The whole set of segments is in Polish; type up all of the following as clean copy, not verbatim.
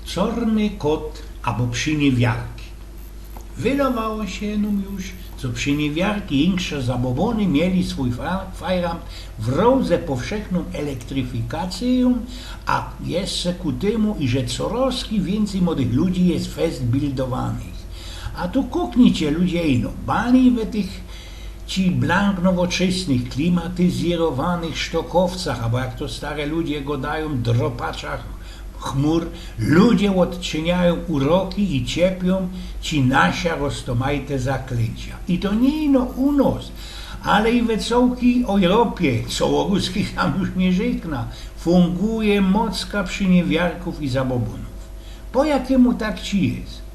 Czarny kot albo przyniewiarki. Wydawało się nam już, co przyniewiarki insze zabobony mieli swój fajram w drodze powszechną elektryfikację, a jeszcze ku temu, i że coraz więcej młodych ludzi jest fest bildowanych. A tu kuknijcie ludzie ino, bani w tych ci blank nowoczesnych, klimatyzowanych sztokowcach, albo jak to stare ludzie godają, dropaczach chmur, ludzie odczyniają uroki i cierpią ci nasia roztomajte zaklęcia. I to nie ino u nas, ale i we całej Europie, co o ruskich tam już nie żykna, funguje mocka przyniewiarków i zabobonów. Po jakiemu tak ci jest?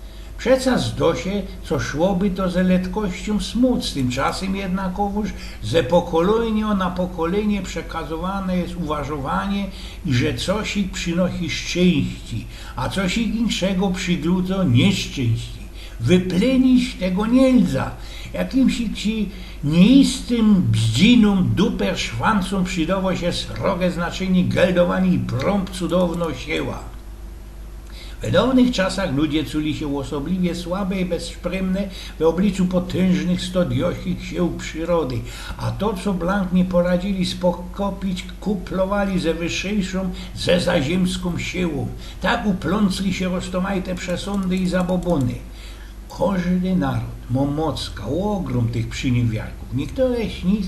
Przeca zdo się, co szłoby to ze letkością smóc, tymczasem jednakowoż ze pokolenia na pokolenie przekazywane jest uważowanie i że coś ich przynosi szczęści, a coś ich inszego przygludzo nieszczęści. Wyplenić tego nielza. Jakimś ci nieistym bzdzinom, duper szwancom przydało się srogie znaczenie geldowani i prąb cudowno sieła. W dawnych czasach ludzie czuli się osobliwie słabe i bezszpremne w obliczu potężnych stodiośich sił przyrody, a to, co blank nie poradzili spokopić, kuplowali ze wyższejszą, ze zaziemską siłą. Tak uplącli się roztomajte przesądy i zabobony. Każdy naród ma mocka, ogrom tych przyniewiarków. Niektóre z nich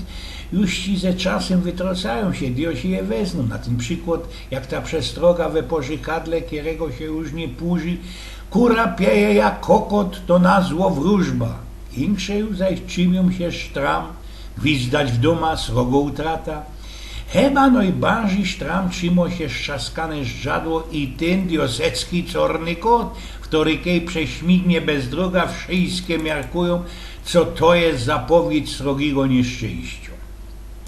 już ci ze czasem wytrocają się, gdzie je wezmą. Na ten przykład, jak ta przestroga we pożykadle, którego się już nie puży, kura pieje jak kokot, to na zło wróżba. Insze już zaś czymią się sztram, gwizdać w doma srogo utrata. Chyba najbardziej sztram trzymo się szczaskane żadło i ten diosecki czarny kot, który kej prześmignie bez droga wszystkie miarkują, co to jest zapowiedź srogiego nieszczęścia.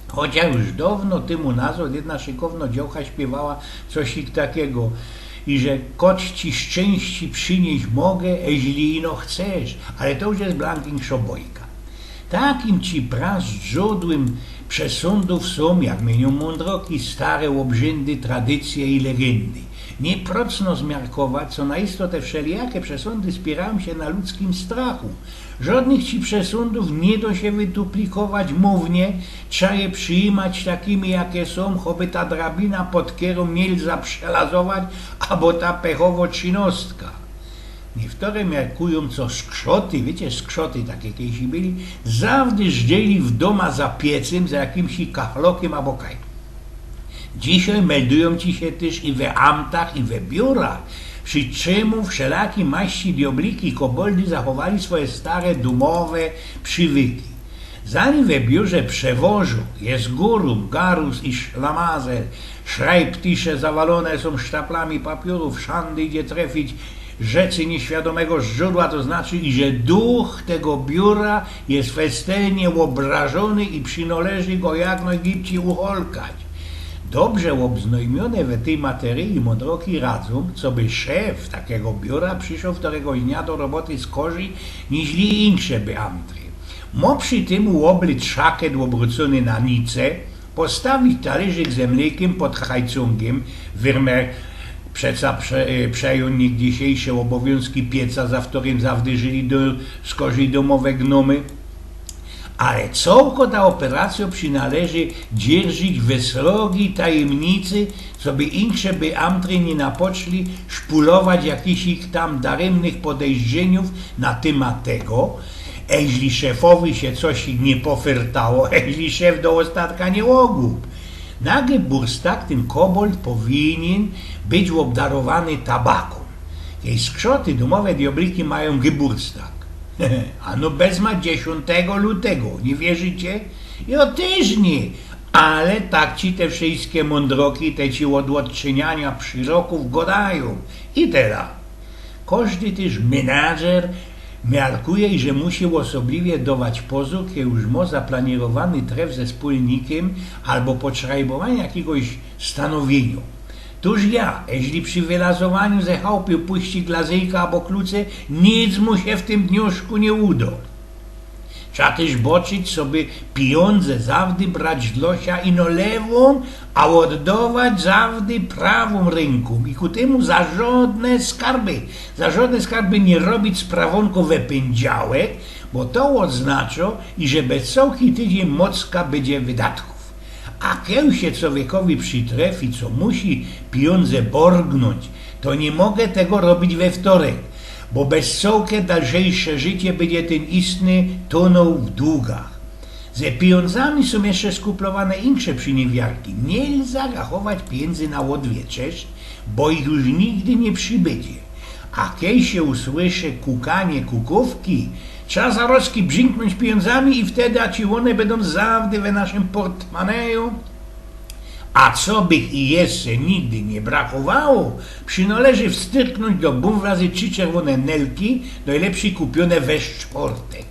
Chociaż już dawno temu nazad jedna szykowna dziołcha śpiewała coś ich takiego, i że kot ci szczęści przynieść mogę, jeśli ino chcesz, ale to już jest blanking szobojka. Takim ci prazdrzodłym przesądów są, jak mienią mądroki, stare obrzędy, tradycje i legendy. Nie procno zmiarkować, co na istotę wszelijakie przesądy spierają się na ludzkim strachu. Żadnych ci przesądów nie do się wyduplikować mównie, trzeba je przyjmać takimi, jakie są, choby ta drabina pod kierą nielza przelazować, albo ta pechowo trzynastka. Niektóre miarkują, co skrzoty, wiecie, skrzoty takie kiedyś byli, zawdy żdzieli w doma za piecem, za jakimś kachlokiem albo kaj. Dzisiaj meldują ci się też i we amtach, i we biurach, przy czemu wszelaki maści diobliki koboldy zachowali swoje stare dumowe przywyki. Zanim we biurze przewożą, jest gurum, garus i szlamazel, szrajptisze zawalone są sztaplami papierów, szandy idzie trafić rzeczy nieświadomego źródła, to znaczy, że duch tego biura jest festelnie obrażony i przynależy go jak najgipci ucholkać. Dobrze obznajmione w tej materii mądroki radzą, co by szef takiego biura przyszedł któregoś dnia do roboty z korzy, niźli insze beamtry. Mo przy tym łoblić szaket obrócony na nicę, postawić talerzyk z mlekiem pod hajcungiem, wyrmer przeca przejął niegdysiejsze obowiązki pieca, za którym zawdy żyli z korzy domowe gnomy. Ale całko ta operacja przynależy dzierżyć we srogiej tajemnicy, co by insze beamtry nie napoczli szpulować jakichś ich tam daremnych podejrzeniów na temat tego, jeśli szefowi się coś nie pofyrtało, jeśli szef do ostatka nie ogłup. Na geburstak ten kobold powinien być obdarowany tabaką. Tej skrzoty domowe diobliki mają geburstak. Ano bez ma 10 lutego, nie wierzycie? Ja też nie, ale tak ci te wszystkie mądroki, te ci od odczyniania przyroków godają. I teraz, każdy też menadżer miarkuje, że musi osobliwie dawać pozór, kiedy już ma zaplanowany tref ze wspólnikiem albo potrzebowanie jakiegoś stanowienia. Tuż ja, jeśli przy wylazowaniu ze chałupy puści glazyjka albo kluce, nic mu się w tym dniuszku nie uda. Trzeba też boczyć sobie pieniądze zawdy brać z losia i no lewą, a oddawać zawdy prawą ręką. I ku temu za żadne skarby nie robić z prawonką wypędziałek, bo to oznacza, i że bez całki tydzień mocka będzie wydatków. A kiedy się człowiekowi przytrefi, co musi pieniądze borgnąć, to nie mogę tego robić we wtorek, bo bez całke dalszejsze życie będzie ten istny tonął w długach. Ze pieniądzami są jeszcze skuplowane inne przyniewiarki. Nie zarachować pieniędzy na odwieczesz, bo ich już nigdy nie przybydzie. A kiedy się usłyszy kukanie kukówki, trzeba zaroski brzęknąć pieniądzami i wtedy ci one będą zawdy we naszym portmaneju. A co bych i jeszcze nigdy nie brakowało, przynależy wstyrknąć do bumwrazy 3 czerwone nelki, najlepszy kupione we czwartek.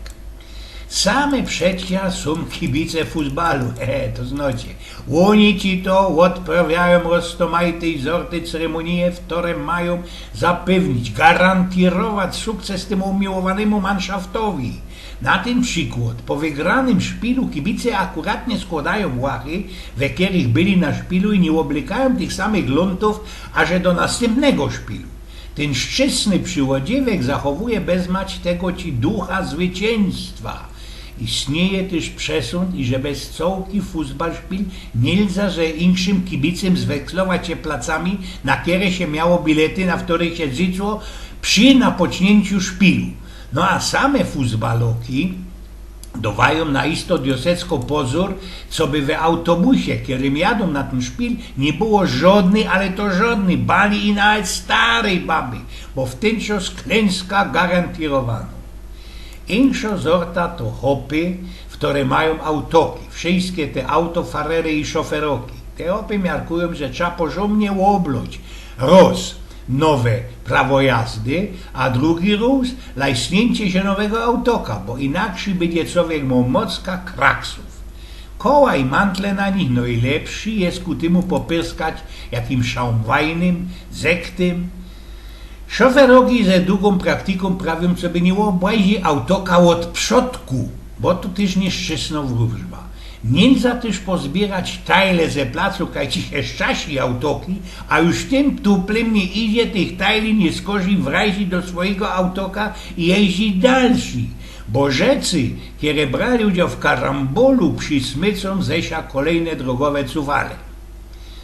Same przecież są kibice futbalu, to znacie. Oni ci to odprawiają roztomajtej zorty ceremonie, które mają zapewnić, gwarantować sukces temu umiłowanemu manszaftowi. Na ten przykład po wygranym szpilu kibice akuratnie składają łachy, we których byli na szpilu i nie oblykają tych samych gruntów, aże do następnego szpilu. Ten szczęsny przyłodziewek zachowuje bezmać tego ci ducha zwycięstwa. Istnieje też przesąd, i że bez całki futbalszpil nie za, że inszym kibicem zwekslować się placami, na które się miało bilety, na których się życzyło przy napocznięciu szpilu. No a same futbaloki dawają na isto diosecko pozór, co by w autobusie, którym jadą na ten szpil, nie było żadnej, ale to żadnej bali i nawet starej baby, bo w ten czas klęska gwarantowana. Insza sorta to hopy, w które mają autoki, wszystkie te autofarery i szoferoki. Te hopy miarkują, że trzeba porządnie łobloć. Raz, nowe prawo jazdy, a drugi raz, lajsnięcie się nowego autoka, bo inaczej będzie człowiek miał mocka kraksów. Koła i mantle na nich najlepszy jest ku temu popyrskać jakim szałmwajnym, zektym. Szoferogi ze długą praktyką prawią, co by nie obłazi autoka od przodku, bo to też nieszczęsna wróżba. Nielza też pozbierać tajle ze placu, kaj ci się szczasi autoki, a już tym tuplem nie idzie tych tajli, nie skorzy wrazi do swojego autoka i jeździ dalszy, bo rzecy, które brali udział w karambolu, przysmycą zesia kolejne drogowe cuwale.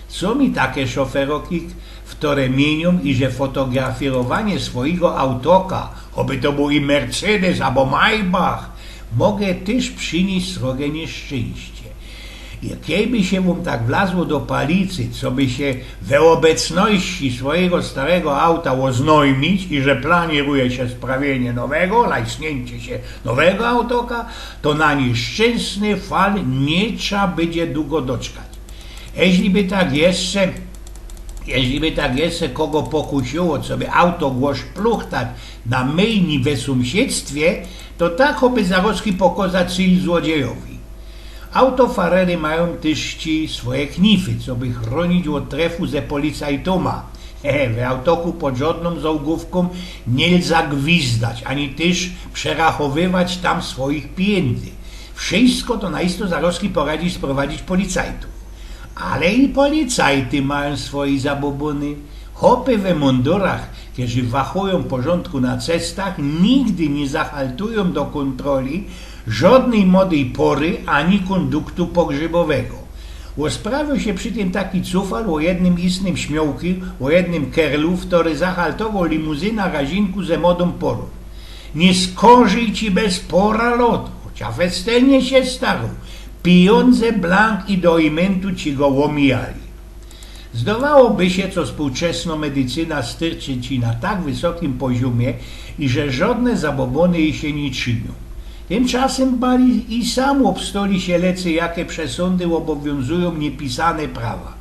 Są mi takie szoferoki, w które mienią, i że fotografirowanie swojego autoka, oby to był i Mercedes albo Maybach, mogę też przynieść srogie nieszczęście. Jakiej się wam tak wlazło do palicy, co by się we obecności swojego starego auta oznojmić i że planiruje się sprawienie nowego, lajsnięcie się nowego autoka, to na nieszczęsny fal nie trzeba będzie długo doczekać. Jeśli by tak jeszcze kogo pokusiło, co by auto głoś pluchtać na myjni we sąsiedztwie, to tak choby zaroski pokazać cel złodziejowi. Autofarery mają też ci swoje knify, co by chronić od trefu ze policajtoma. W autoku pod żadną załogówką nie zagwizdać, ani też przerachowywać tam swoich pieniędzy. Wszystko to na isto zaroski poradzi sprowadzić policajtów. Ale i policajty mają swoje zabobony. Hopy we mundurach, którzy wachują porządku na cestach, nigdy nie zahaltują do kontroli żadnej młodej pory ani konduktu pogrzebowego. Usprawił się przy tym taki cufal o jednym istnym śmiołki, o jednym kerlu, który zahaltował limuzyna razinku ze młodą porą. Nie skorzy ci bez pora lotu, chociaż westelnie się starł. Pieniądze, blank i do imentu ci go łomijali. Zdawałoby się, co współczesna medycyna styrczy ci na tak wysokim poziomie i że żadne zabobony jej się nie czynią. Tymczasem bali i sam obstoli się lecy, jakie przesądy obowiązują niepisane prawa.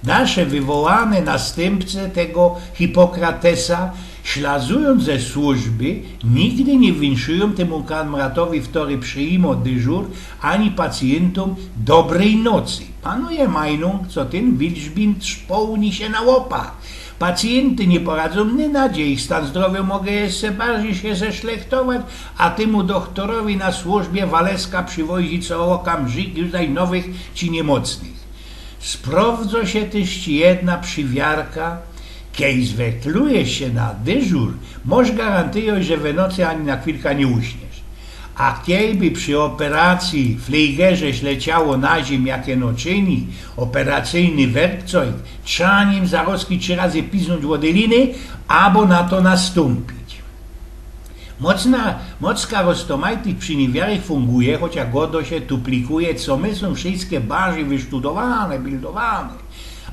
Nasze wywołane następcy tego Hipokratesa, ślazując ze służby, nigdy nie winszują temu kamratowi, który przyjmą dyżur, ani pacjentom dobrej nocy. Panuje majną, co ten wilżbin szpołni się na łopach. Pacjenty nie poradzą nadzie, ich stan zdrowia może jeszcze bardziej się zeszlechtować, a temu doktorowi na służbie Waleska przywozi co okam tutaj nowych ci niemocnych. Sprawdza się też jedna przywiarka, kiedy zwetlujesz się na dyżur, może gwarantując, że w nocy ani na chwilkę nie uśniesz. A kiedy przy operacji flejgerze leciało na ziemię jakie noczyni, operacyjny werkzeuj, trzeba nim zarozki 3 razy pisnąć wodeliny, albo na to nastąpić. Mocka roztomajtych przy niewiary funguje, chociaż godo się duplikuje, co my są wszystkie bardziej wysztudowane, bildowane.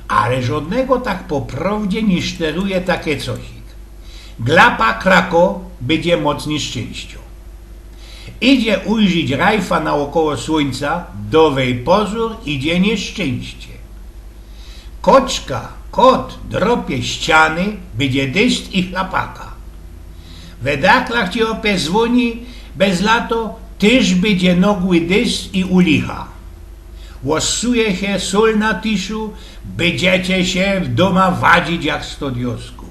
Ale żadnego tak po prawdzie nie szteruje takie cosik. Glapa krako będzie mocny szczęścią. Idzie ujrzeć rajfa naokoło słońca, dowej pozór idzie nieszczęście. Kot dropie ściany, będzie deszcz i chlapaka. We daklach ci opie dzwoni, bez lato też będzie nogły deszcz i ulicha. Łosuje się sól na tiszu, będziecie się w doma wadzić jak 100 diosków.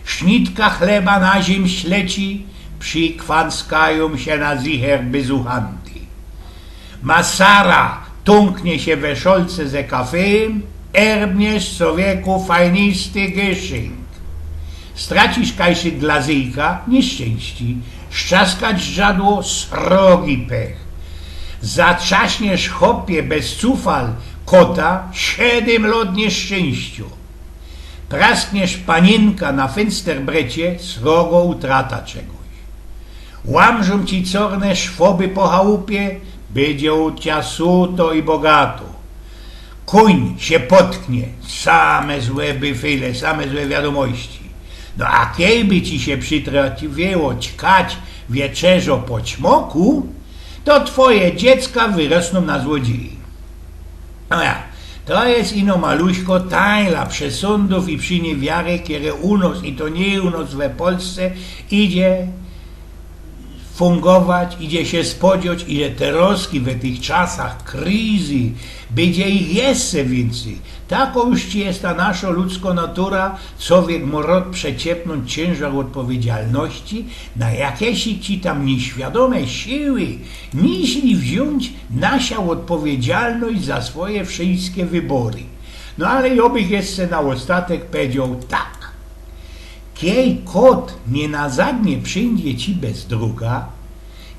Sznitka chleba na ziem śleci, przykwanskają się na zicher bezuchanty. Masara tąknie się we szolce ze kafejem, erbniesz człowieku fajnisty geschenk. Stracisz kajszyk glazyjka, nieszczęści, szczaskać żadło, srogi pech. Zatrzaśniesz chopie bez cufal kota, 7 lot nieszczęściu. Praskniesz panienka na fensterbrecie, srogo utrata czegoś. Łamżą ci corne szwoby po chałupie, będzie u cia suto i bogato. Kuń się potknie, same złe byfyle, same złe wiadomości. No a kiedy ci się przytrafiło ćkać wieczerzo po ćmoku, to twoje dziecka wyrosną na złodziei. No ja, to jest ino maluśko tajla przesądów i przy niewiary, kiedy u nas, i to nie u nas we Polsce, idzie fungować, idzie się spodziewać, ile te roski w tych czasach krizy, będzie ich jeszcze więcej. Taką już ci jest ta nasza ludzka natura, człowiek może przeciepnąć ciężar odpowiedzialności na jakieś ci tam nieświadome siły, nieśli wziąć nasiał odpowiedzialność za swoje wszystkie wybory. No ale ja bych jeszcze na ostatek powiedział tak. Kiej kot nie na zadnie przyjdzie ci bez druga,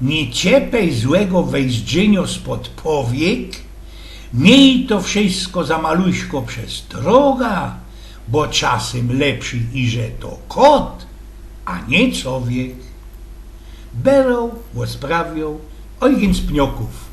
nie ciepej złego wejśdżynio spod powiek, miej to wszystko za maluśko przez droga, bo czasem lepszy iże to kot, a nie człowiek. Berą, łosprawią, Eugen z Pnioków.